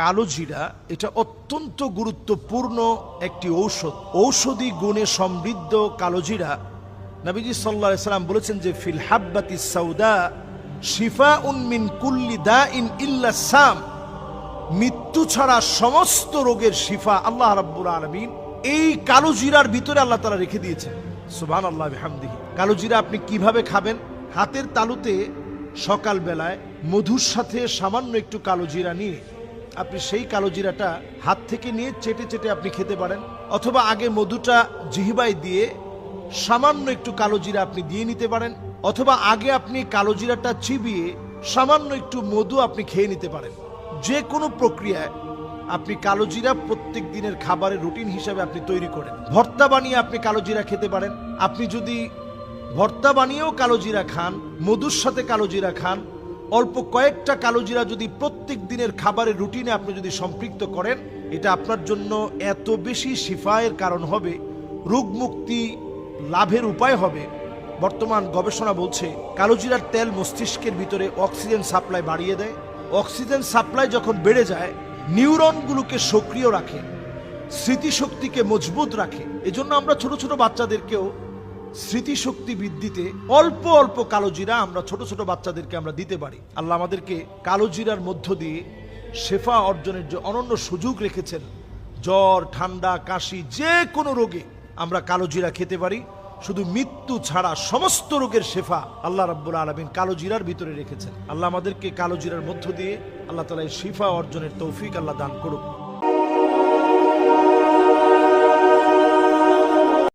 কালো জিরা এটা অত্যন্ত গুরুত্বপূর্ণ একটি ঔষধ। ঔষধি গুণে সমৃদ্ধ কালো জিরা, নবীজি সাল্লাল্লাহু আলাইহি সাল্লাম বলেছেন যে ফিল হাব্বাতিস সাউদা শিফাউন মিন কুল্লি দাইন ইল্লা সাম। মৃত্যু ছাড়া সমস্ত রোগের শিফা আল্লাহ রাব্বুল আলামিন এই কালো জিরার ভিতরে আল্লাহ তাআলা রেখে দিয়েছেন। সুবহানাল্লাহ বিহামদিহি। কালো জিরা আপনি কিভাবে খাবেন? হাতের তালুতে সকাল বেলায় মধুর সাথে সামান্য একটু কালো জিরা নিয়ে আপনি সেই কালো জিরাটা হাত থেকে নিয়ে চেটে চেটে আপনি খেতে পারেন, অথবা আগে মধুটা জিহ্বায় দিয়ে সামান্য একটু কালো জিরা আপনি দিয়ে নিতে পারেন, অথবা আগে আপনি কালো জিরাটা চিবিয়ে সামান্য একটু মধু আপনি খেয়ে নিতে পারেন। যে কোনো প্রক্রিয়ায় আপনি কালো জিরা প্রত্যেক দিনের খাবারের রুটিন হিসাবে আপনি তৈরি করেন। ভর্তা বানিয়ে আপনি কালো জিরা খেতে পারেন। আপনি যদি ভর্তা বানিয়েও কালো জিরা খান, মধুর সাথে কালো জিরা খান, অল্প কয়েকটা কালো জিরা যদি প্রত্যেক দিনের খাবারের রুটিনে আপনি যদি সম্পৃক্ত করেন, এটা আপনার জন্য এত বেশি শিফায়ের কারণ হবে, রোগ মুক্তি লাভের উপায় হবে। বর্তমান গবেষণা বলছে কালো জিরার তেল মস্তিষ্কের ভিতরে অক্সিজেন সাপ্লাই বাড়িয়ে দেয়। অক্সিজেন সাপ্লাই যখন বেড়ে যায়, নিউরনগুলোকে সক্রিয় রাখে, স্মৃতিশক্তিকে মজবুত রাখে। এজন্য আমরা ছোট ছোট বাচ্চাদেরকেও স্মৃতিশক্তি বৃদ্ধিতে অল্প অল্প কালো জিরা আমরা ছোট ছোট বাচ্চাদেরকে আমরা দিতে পারি। আল্লাহ আমাদেরকে কালো জিরার মধ্য দিয়ে শেফা অর্জনের যে অনন্য সুযোগ রেখেছেন, জ্বর, ঠান্ডা, কাশি, যে কোনো রোগে আমরা কালো জিরা খেতে পারি। শুধু মৃত্যু ছাড়া সমস্ত রোগের শেফা আল্লাহ রাব্বুল আলামিন কালো জিরার ভিতরে রেখেছেন। আল্লাহ আমাদেরকে কালো জিরার মধ্য দিয়ে আল্লাহ তাআলা এই শিফা অর্জনের তৌফিক আল্লাহ দান করুক।